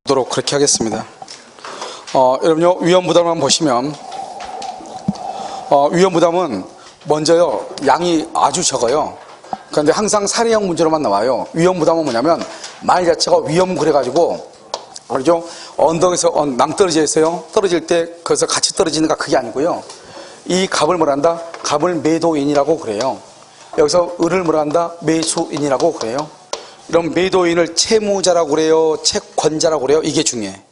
도록 그렇게 하겠습니다. 여러분요, 위험부담을 한번 보시면 위험부담은 먼저요, 양이 아주 적어요. 그런데 항상 사례형 문제로만 나와요. 위험부담은 뭐냐면 말 자체가 위험 그래가지고 그렇죠? 언덕에서 낭떠러지에 있어요. 떨어질 때 거기서 같이 떨어지는가 그게 아니고요. 이 값을 뭐란다? 값을 매도인이라고 그래요. 여기서 을을 뭐란다? 매수인이라고 그래요. 이런 매도인을 채무자라고 그래요? 채권자라고 그래요? 이게 중요해.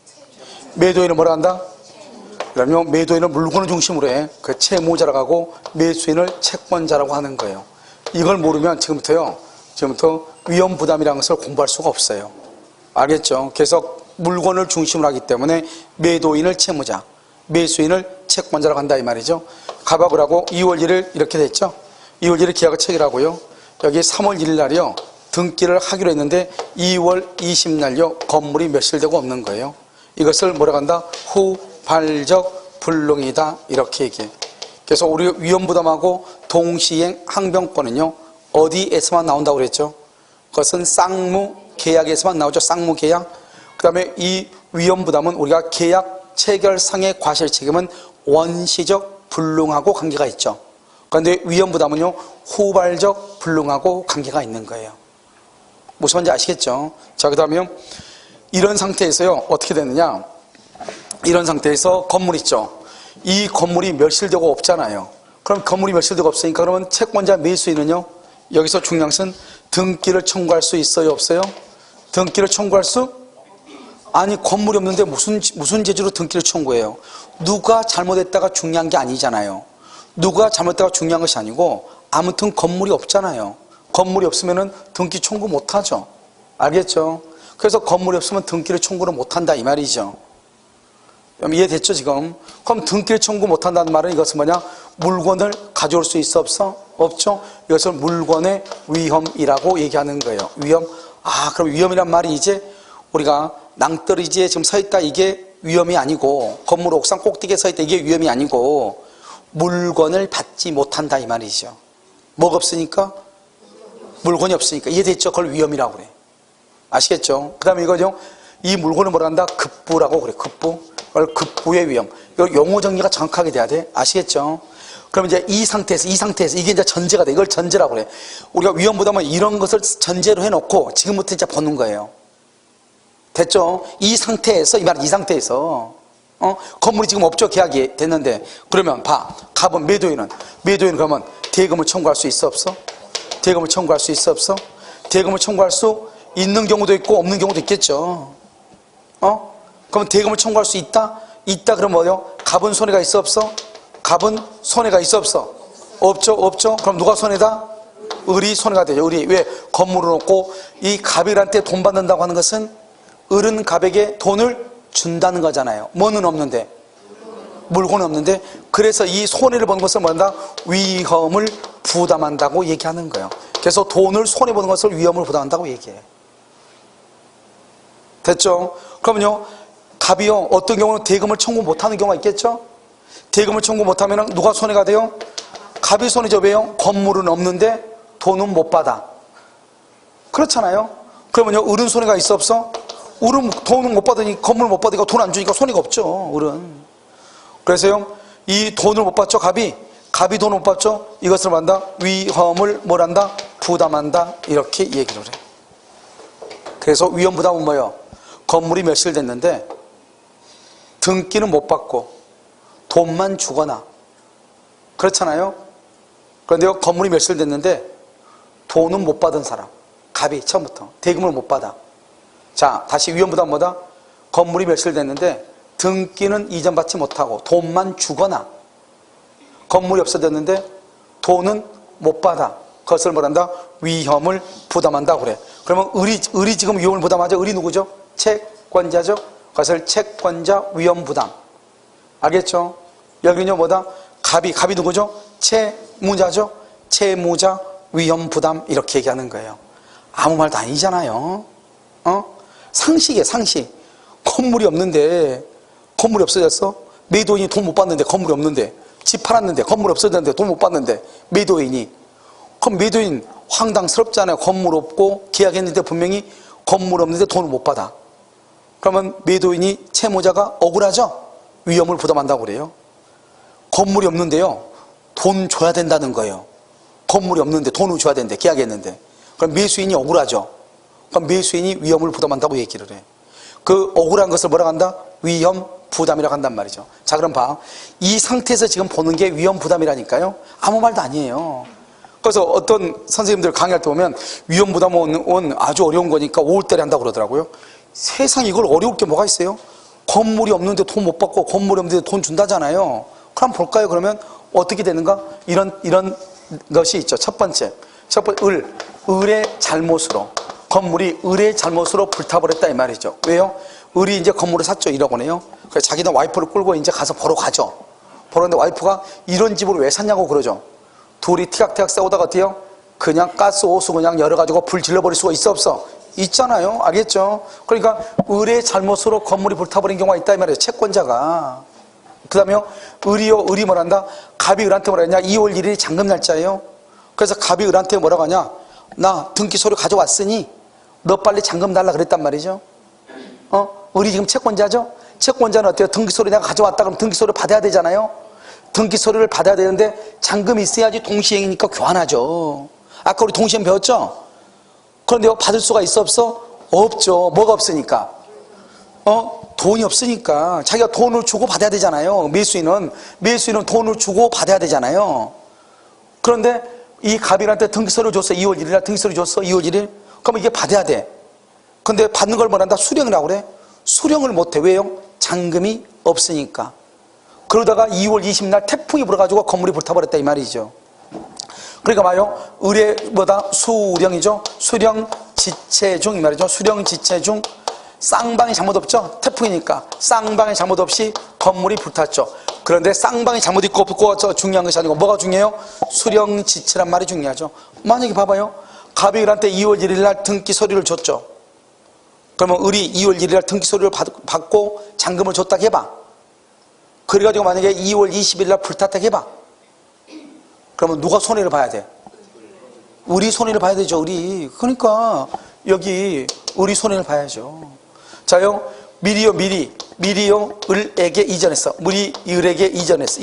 매도인을 뭐라 한다? 그러면 매도인은 물건을 중심으로 해. 그 채무자라고 하고 매수인을 채권자라고 하는 거예요. 이걸 모르면 지금부터 위험부담이라는 것을 공부할 수가 없어요. 알겠죠? 그래서 물건을 중심으로 하기 때문에 매도인을 채무자, 매수인을 채권자라고 한다 이 말이죠. 가박을 하고 2월 1일 이렇게 됐죠. 2월 1일 계약을 체결하고요. 여기 3월 1일 날이요. 등기를 하기로 했는데 2월 20날요. 건물이 멸실되고 없는 거예요. 이것을 뭐라고 한다? 후발적 불능이다 이렇게 얘기해. 그래서 우리 위험부담하고 동시행 항변권은요. 어디에서만 나온다고 그랬죠? 그것은 쌍무계약에서만 나오죠. 쌍무계약. 그 다음에 이 위험부담은 우리가 계약 체결상의 과실책임은 원시적 불능하고 관계가 있죠. 그런데 위험부담은요. 후발적 불능하고 관계가 있는 거예요. 무슨 말인지 아시겠죠? 자, 그 다음에 이런 상태에서요. 어떻게 되느냐? 이런 상태에서 건물 있죠. 이 건물이 멸실되고 없잖아요. 그럼 건물이 멸실되고 없으니까 그러면 채권자 매수인은요. 여기서 중요한 것은 등기를 청구할 수 있어요? 없어요? 등기를 청구할 수? 아니 건물이 없는데 무슨 재주로 등기를 청구해요? 누가 잘못했다가 중요한 게 아니잖아요. 누가 잘못했다가 중요한 것이 아니고 아무튼 건물이 없잖아요. 건물이 없으면 등기 청구 못하죠. 알겠죠? 그래서 건물이 없으면 등기를 청구를 못한다 이 말이죠. 이해됐죠 지금? 그럼 등기를 청구 못한다는 말은 이것은 뭐냐? 물건을 가져올 수 있어 없어? 없죠? 이것을 물건의 위험이라고 얘기하는 거예요. 위험. 그럼 위험이란 말이 이제 우리가 낭떠러지에 지금 서 있다 이게 위험이 아니고 건물 옥상 꼭대기에 서 있다 이게 위험이 아니고 물건을 받지 못한다 이 말이죠. 뭐가 없으니까? 물건이 없으니까. 이해됐죠? 그걸 위험이라고 그래. 아시겠죠? 그 다음에 이거죠. 이 물건을 뭐라 한다? 급부라고 그래. 급부. 그걸 급부의 위험. 이거 용어 정리가 정확하게 돼야 돼. 아시겠죠? 그럼 이제 이 상태에서 이게 이제 전제가 돼. 이걸 전제라고 그래. 우리가 위험부담은 이런 것을 전제로 해놓고 지금부터 이제 보는 거예요. 됐죠? 이 상태에서, 이 말은 이 상태에서, 건물이 지금 없죠? 계약이 됐는데. 그러면 봐. 갑은 매도인은 그러면 대금을 청구할 수 있어 없어? 대금을 청구할 수 있어 없어? 대금을 청구할 수 있는 경우도 있고 없는 경우도 있겠죠. 그럼 대금을 청구할 수 있다? 있다 그러면 뭐요? 갑은 손해가 있어 없어? 갑은 손해가 있어 없어? 없죠? 그럼 누가 손해다? 을이 손해가 되죠. 을이. 왜? 건물을 놓고 이 갑일한테 돈 받는다고 하는 것은 을은 갑에게 돈을 준다는 거잖아요. 뭐는 없는데? 물건은 없는데. 그래서 이 손해를 보는 것을 뭐한다? 위험을 부담한다고 얘기하는 거예요. 그래서 돈을 손해보는 것을 위험을 부담한다고 얘기해요. 됐죠? 그러면요, 갑이요, 어떤 경우는 대금을 청구 못하는 경우가 있겠죠? 대금을 청구 못하면 누가 손해가 돼요? 갑이 손해죠. 왜요? 건물은 없는데 돈은 못 받아. 그렇잖아요? 그러면요, 을은 손해가 있어 없어? 을은 돈은 못 받으니, 건물을 못 받으니까 돈 안 주니까 손해가 없죠, 을은. 그래서요, 이 돈을 못 받죠, 갑이 돈을 못 받죠? 이것을 뭐한다? 위험을 뭐란다? 부담한다. 이렇게 얘기를 해. 그래서 위험부담은 뭐예요? 건물이 멸실됐는데 등기는 못 받고 돈만 주거나 그렇잖아요? 그런데 건물이 멸실됐는데 돈은 못 받은 사람, 갑이 처음부터 대금을 못 받아. 자, 다시 위험부담은 뭐다? 건물이 멸실됐는데 등기는 이전받지 못하고 돈만 주거나 건물이 없어졌는데 돈은 못 받아. 그것을 뭐란다? 위험을 부담한다 그래. 그러면 을이 지금 위험을 부담하죠? 을이 누구죠? 채권자죠? 그것을 채권자 위험 부담. 알겠죠? 여기는요 뭐다? 갑이 누구죠? 채무자죠? 채무자 위험 부담 이렇게 얘기하는 거예요. 아무 말도 아니잖아요. 상식이에요, 상식. 건물이 없는데 건물이 없어졌어? 매도인이 돈 못 받는데 건물이 없는데 집 팔았는데 건물 없어졌는데 돈 못 받는데 매도인이 그럼 매도인 황당스럽잖아요. 건물 없고 계약했는데 분명히 건물 없는데 돈을 못 받아. 그러면 매도인이 채무자가 억울하죠? 위험을 부담한다고 그래요. 건물이 없는데요, 돈 줘야 된다는 거예요. 건물이 없는데 돈을 줘야 되는데, 계약했는데. 그럼 매수인이 억울하죠? 그럼 매수인이 위험을 부담한다고 얘기를 해. 그 억울한 것을 뭐라고 한다? 위험 부담이라고 한단 말이죠. 자, 그럼 봐. 이 상태에서 지금 보는 게 위험 부담이라니까요. 아무 말도 아니에요. 그래서 어떤 선생님들 강의할 때 보면 위험 부담은 아주 어려운 거니까 5월달에 한다고 그러더라고요. 세상에 이걸 어려울 게 뭐가 있어요? 건물이 없는데 돈 못 받고 건물이 없는데 돈 준다잖아요. 그럼 볼까요? 그러면 어떻게 되는가? 이런 것이 있죠. 첫 번째, 을의 잘못으로, 건물이 을의 잘못으로 불타버렸다 이 말이죠. 왜요? 을이 이제 건물을 샀죠. 1억 원에요. 그래서 자기는 와이프를 끌고 이제 가서 보러 가죠. 보러는데 와이프가 이런 집을 왜 샀냐고 그러죠. 둘이 티격태격 싸우다가 어때요? 그냥 가스 호수 그냥 열어가지고 불 질러버릴 수가 있어 없어? 있잖아요. 알겠죠? 그러니까 을의 잘못으로 건물이 불타버린 경우가 있다 이 말이에요. 채권자가. 그 다음에요, 을이 뭐란다? 갑이 을한테 뭐라 했냐? 2월 1일이 잔금 날짜예요. 그래서 갑이 을한테 뭐라고 하냐? 나 등기 서류 가져왔으니 너 빨리 잔금 달라 그랬단 말이죠. 을이 지금 채권자죠? 채권자는 어때요? 등기 서류 내가 가져왔다 그러면 등기 서류 받아야 되잖아요. 등기 서류를 받아야 되는데 잔금이 있어야지 동시행이니까 교환하죠. 아까 우리 동시행 배웠죠? 그런데 받을 수가 있어 없어? 없죠. 뭐가 없으니까? 돈이 없으니까. 자기가 돈을 주고 받아야 되잖아요. 매수인은 돈을 주고 받아야 되잖아요. 그런데 이 갑일한테 등기서류 줬어. 2월 1일날 등기서류 줬어. 2월 1일. 그러면 이게 받아야 돼. 근데 받는 걸 뭐란다? 수령이라고 그래. 수령을 못해. 왜요? 잔금이 없으니까. 그러다가 2월 20일 태풍이 불어가지고 건물이 불타버렸다 이 말이죠. 그러니까 봐요. 을의 수령이죠. 수령 지체 중 이 말이죠. 수령 지체 중 쌍방이 잘못 없죠. 태풍이니까 쌍방이 잘못 없이 건물이 불탔죠. 그런데 쌍방이 잘못 있고 없고 중요한 것이 아니고 뭐가 중요해요? 수령 지체란 말이 중요하죠. 만약에 봐봐요. 갑이 을한테 2월 1일 날 등기 서류를 줬죠. 그러면 을이 2월 1일 날 등기 서류를 받고 잔금을 줬다고 해봐. 그래가지고 만약에 2월 20일 날 불탔다고 해봐. 그러면 누가 손해를 봐야 돼? 을이 손해를 봐야 되죠. 을이. 그러니까 여기 을이 손해를 봐야죠. 자요, 미리요 을에게 이전했어. 을이 을에게 이전했어.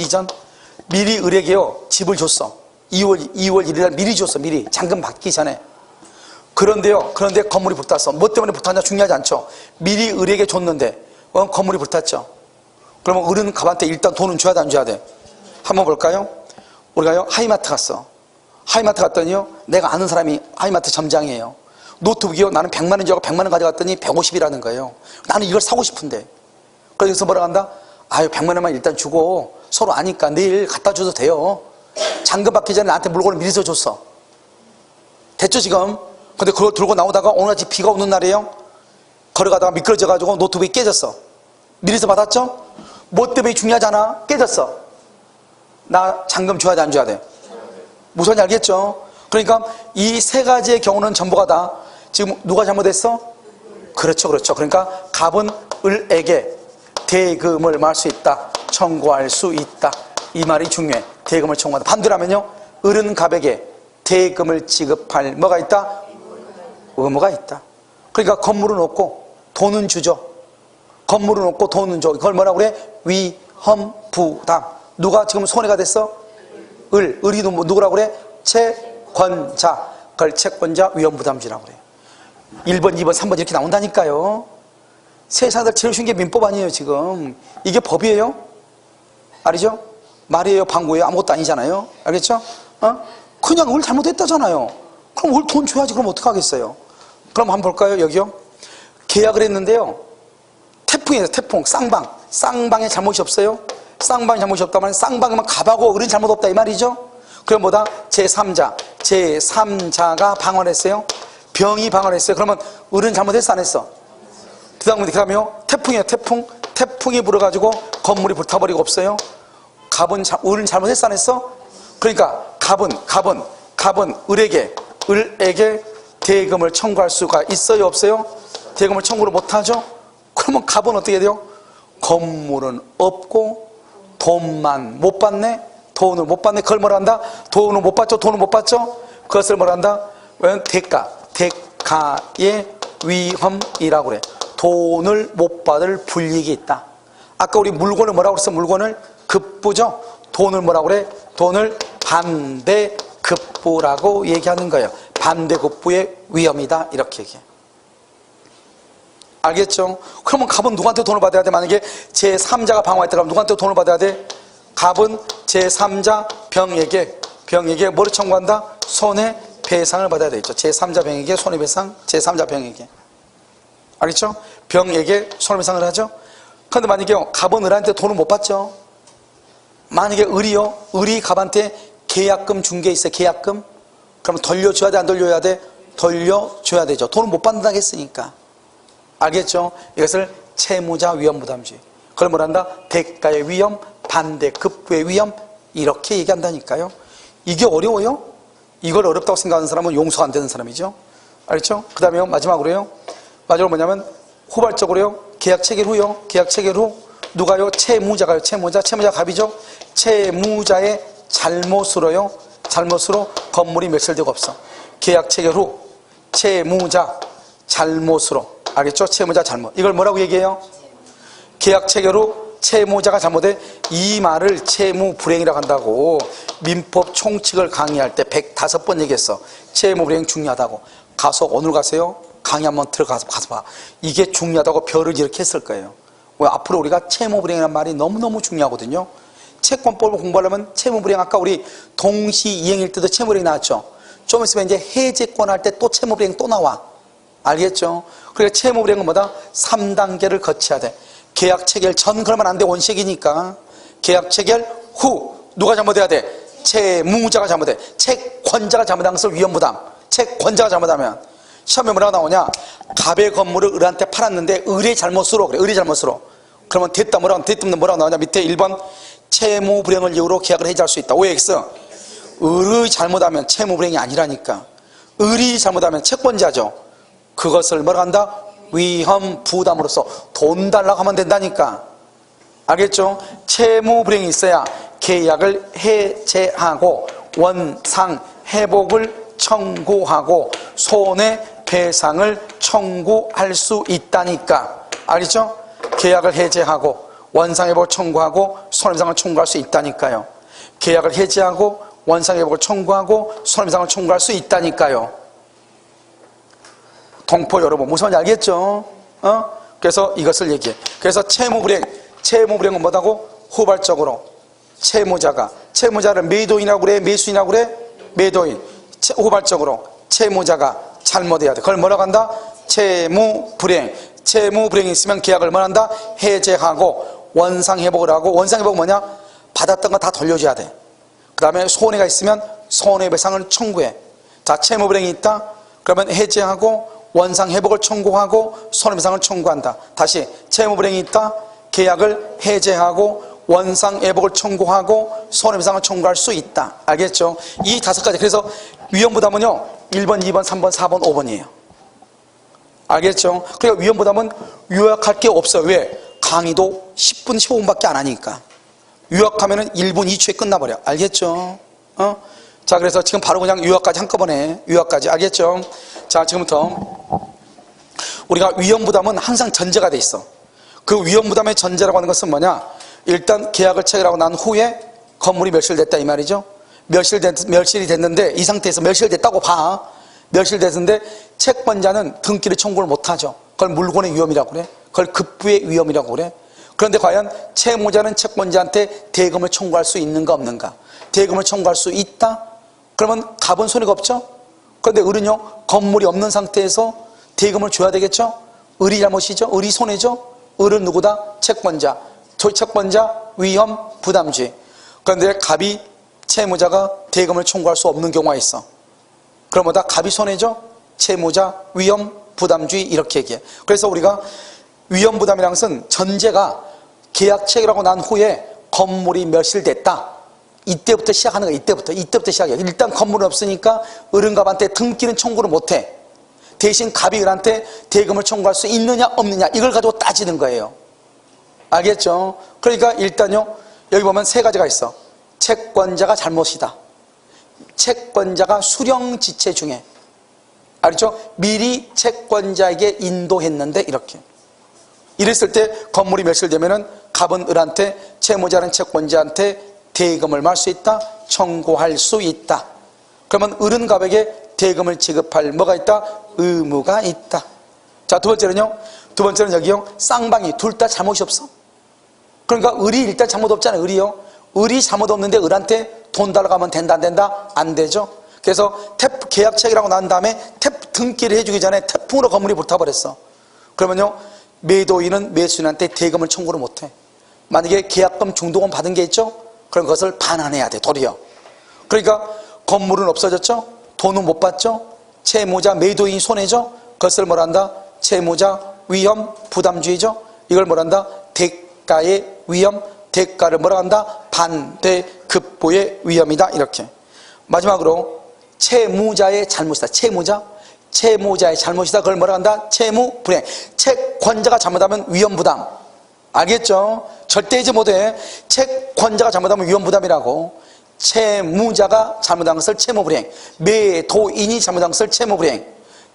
미리 을에게요 집을 줬어. 2월 1일 날 미리 줬어. 미리 잔금 받기 전에. 그런데 건물이 불탔어. 뭐 때문에 불탔냐 중요하지 않죠. 미리 을에게 줬는데 건물이 불탔죠. 그러면 을은 갑한테 일단 돈은 줘야 돼 안 줘야 돼? 한번 볼까요? 우리가요 하이마트 갔어. 하이마트 갔더니요 내가 아는 사람이 하이마트 점장이에요. 노트북이요 나는 100만 원 주고 100만 원 가져갔더니 150이라는 거예요. 나는 이걸 사고 싶은데. 그래서 뭐라고 한다? 아유 100만 원만 일단 주고 서로 아니까 내일 갖다 줘도 돼요. 잔금 받기 전에 나한테 물건을 미리서 줬어. 됐죠 지금? 근데 그걸 들고 나오다가 오늘 집 비가 오는 날이에요. 걸어가다가 미끄러져가지고 노트북이 깨졌어. 미리서 받았죠? 뭐 때문에 중요하잖아. 깨졌어. 나 잔금 줘야 돼 안 줘야 돼? 무슨 알겠죠? 그러니까 이 세 가지의 경우는 전부가 다 지금 누가 잘못했어? 그렇죠. 그러니까 갑은 을에게 대금을 말 수 있다. 청구할 수 있다. 이 말이 중요해. 대금을 청구한다. 반대로 하면요 을은 갑에게 대금을 지급할 뭐가 있다? 의무가 있다. 그러니까 건물은 없고 돈은 주죠. 건물은 없고 돈은 줘. 그걸 뭐라고 그래? 위험 부담. 누가 지금 손해가 됐어? 을이 누구라고 그래? 채권자. 그걸 채권자 위험 부담주라고 그래요. 1번, 2번, 3번 이렇게 나온다니까요. 세상에서 제일 쉬운 게 민법 아니에요 지금. 이게 법이에요? 알죠? 말이에요? 방구예요? 아무것도 아니잖아요. 알겠죠? 그냥 을 잘못했다잖아요. 그럼 을 돈 줘야지. 그럼 어떡하겠어요? 그럼 한번 볼까요? 여기요. 계약을 했는데요. 태풍이에요. 태풍. 쌍방에 잘못이 없어요. 쌍방이 잘못이 없다면 쌍방이면 갑하고 을은 잘못 없다 이 말이죠. 그럼 뭐다? 제3자가 방언했어요. 병이 방언했어요. 그러면 을은 잘못했어 안 했어? 그 다음에요. 태풍이에요. 태풍이 불어가지고 건물이 불타버리고 없어요. 을은 잘못했어 안 했어? 그러니까 갑은 을에게 대금을 청구할 수가 있어요 없어요? 대금을 청구를 못하죠? 그러면 갑은 어떻게 돼요? 건물은 없고 돈만 못 받네? 돈을 못 받네? 그걸 뭐라 한다? 돈을 못 받죠? 그것을 뭐라 한다? 대가의 위험이라고 그래. 돈을 못 받을 불이익이 있다. 아까 우리 물건을 뭐라고 그랬어? 물건을 급부죠? 돈을 뭐라고 그래? 돈을 반대급부라고 얘기하는 거예요. 반대급부의 위험이다. 이렇게 얘기해. 알겠죠? 그러면 갑은 누구한테 돈을 받아야 돼? 만약에 제3자가 방어했다 그러면 누구한테 돈을 받아야 돼? 갑은 제3자 병에게 뭐를 청구한다? 손해배상을 받아야 되겠죠. 제3자 병에게 손해배상, 제3자 병에게. 알겠죠? 병에게 손해배상을 하죠. 그런데 만약에 갑은 을한테 돈을 못 받죠. 만약에 을이 갑한테 계약금 준 게 있어요. 계약금. 그러면 돌려줘야 돼? 안 돌려야 돼? 돌려줘야 되죠. 돈을 못 받는다고 했으니까. 알겠죠? 이것을 채무자 위험부담주의. 그걸 뭐란다? 대가의 위험, 반대급부의 위험, 이렇게 얘기한다니까요. 이게 어려워요? 이걸 어렵다고 생각하는 사람은 용서가 안 되는 사람이죠. 알겠죠? 그 다음에요, 마지막으로요. 마지막으로 뭐냐면, 후발적으로요, 계약 체결 후요, 계약 체결 후, 누가요? 채무자가요, 채무자 갑이죠? 채무자의 잘못으로 건물이 멸실되고 없어. 계약 체결 후, 채무자 잘못으로. 알겠죠? 채무자 잘못. 이걸 뭐라고 얘기해요? 계약 체결 후 채무자가 잘못해. 이 말을 채무불행이라고 한다고. 민법 총칙을 강의할 때 105번 얘기했어. 채무불행 중요하다고. 가서 오늘 가세요. 강의 한번 들어가서 봐. 이게 중요하다고 별을 이렇게 했을 거예요. 왜? 앞으로 우리가 채무불행이라는 말이 너무너무 중요하거든요. 채권법을 공부하려면 채무불행, 아까 우리 동시이행일 때도 채무불행이 나왔죠. 좀 있으면 이제 해제권 할 때 또 채무불행 또 나와. 알겠죠? 그러니까 채무불행은 뭐다? 3단계를 거쳐야 돼. 계약 체결 전 그러면 안 돼. 원칙이니까. 계약 체결 후 누가 잘못해야 돼? 채무자가 잘못해. 채권자가 잘못한 것을 위험부담. 채권자가 잘못하면 시험에 뭐라고 나오냐? 갑의 건물을 을한테 팔았는데 을의 잘못으로 그래. 을의 잘못으로. 그러면 됐다 뭐라고 나오냐? 밑에 1번 채무불행을 이유로 계약을 해지할 수 있다. OX. 을의 잘못하면 채무불행이 아니라니까. 을이 잘못하면 채권자죠. 그것을 뭐라고 한다? 위험부담으로서 돈 달라고 하면 된다니까. 알겠죠? 채무불행이 있어야 계약을 해제하고 원상회복을 청구하고 손해배상을 청구할 수 있다니까. 알겠죠? 계약을 해제하고 원상회복을 청구하고 손해배상을 청구할 수 있다니까요. 계약을 해제하고 원상회복을 청구하고 손해배상을 청구할 수 있다니까요. 동포 여러분 무슨 말인지 알겠죠? 그래서 이것을 얘기해. 그래서 채무불행은 뭐다고? 후발적으로 채무자를 매도인이라고 그래? 매수인이라고 그래? 매도인. 후발적으로 채무자가 잘못해야 돼. 그걸 뭐라고 한다? 채무불행이 있으면 계약을 뭐 한다? 해제하고 원상회복을 하고. 원상회복은 뭐냐? 받았던 거 다 돌려줘야 돼. 그 다음에 손해가 있으면 손해배상을 청구해. 자, 채무불행이 있다? 그러면 해제하고 원상회복을 청구하고 손해배상을 청구한다. 다시 채무불행이 있다? 계약을 해제하고 원상회복을 청구하고 손해배상을 청구할 수 있다. 알겠죠? 이 5가지. 그래서 위험부담은요 1번, 2번, 3번, 4번, 5번이에요. 알겠죠? 그러니까 위험부담은 요약할 게 없어요. 왜? 강의도 10분, 15분밖에 안 하니까. 요약하면은 1분 2초에 끝나버려. 알겠죠? 자, 그래서 지금 바로 그냥 요약까지 한꺼번에. 요약까지. 알겠죠? 자, 지금부터 우리가 위험부담은 항상 전제가 돼 있어. 그 위험부담의 전제라고 하는 것은 뭐냐? 일단 계약을 체결하고 난 후에 건물이 멸실됐다 이 말이죠. 멸실이 됐는데 이 상태에서 멸실됐다고 봐. 멸실됐는데 채권자는 등기를 청구를 못하죠. 그걸 물권의 위험이라고 그래. 그걸 급부의 위험이라고 그래. 그런데 과연 채무자는 채권자한테 대금을 청구할 수 있는가 없는가? 대금을 청구할 수 있다? 그러면 갑은 손해가 없죠? 그런데 을은요, 건물이 없는 상태에서 대금을 줘야 되겠죠? 을이 잘못이죠? 을이 손해죠? 을은 누구다? 채권자. 채권자 위험 부담주의. 그런데 갑이 채무자가 대금을 청구할 수 없는 경우가 있어. 그럼 뭐다? 갑이 손해죠? 채무자 위험 부담주의 이렇게 얘기해. 그래서 우리가 위험 부담이라는 것은 전제가 계약 체결하고 난 후에 건물이 멸실됐다. 이때부터 시작하는 거야. 이때부터 시작해. 일단 건물은 없으니까 을은 갑한테 등기는 청구를 못해. 대신 갑이 을한테 대금을 청구할 수 있느냐 없느냐 이걸 가지고 따지는 거예요. 알겠죠? 그러니까 일단요 여기 보면 3가지가 있어. 채권자가 잘못이다. 채권자가 수령지체 중에 알겠죠? 미리 채권자에게 인도했는데 이렇게 이랬을 때 건물이 멸실되면은 갑은 을한테, 채무자는 채권자한테 대금을 말할 수 있다, 청구할 수 있다. 그러면 을은 갑에게 대금을 지급할 뭐가 있다? 의무가 있다. 자, 두 번째는요. 두 번째는 여기요. 쌍방이 둘 다 잘못이 없어. 그러니까 을이 일단 잘못 없잖아요. 을이요. 을이 잘못 없는데 을한테 돈 달라고 하면 된다 안 된다? 안 되죠. 그래서 계약 체결하고 난 다음에 등기를 해주기 전에 태풍으로 건물이 불타버렸어. 그러면요. 매도인은 매수인한테 대금을 청구를 못해. 만약에 계약금 중도금 받은 게 있죠? 그럼 그것을 반환해야 돼. 도리어. 그러니까 건물은 없어졌죠? 돈은 못 받죠? 채무자 매도인이 손해죠? 그것을 뭐란다? 채무자 위험 부담주의죠? 이걸 뭐란다? 대가의 위험, 대가를 뭐라 한다? 반대급부의 위험이다. 이렇게. 마지막으로 채무자의 잘못이다. 채무자의 잘못이다. 그걸 뭐라 한다? 채무불이행. 채권자가 잘못하면 위험부담. 알겠죠? 절대 잊지 못해. 채권자가 잘못하면 위험부담이라고. 채무자가 잘못한 것을 채무불이행, 매도인이 잘못한 것을 채무불이행.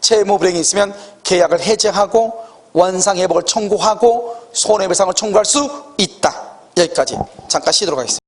채무불이행이 있으면 계약을 해제하고 원상회복을 청구하고 손해배상을 청구할 수 있다. 여기까지 잠깐 쉬도록 하겠습니다.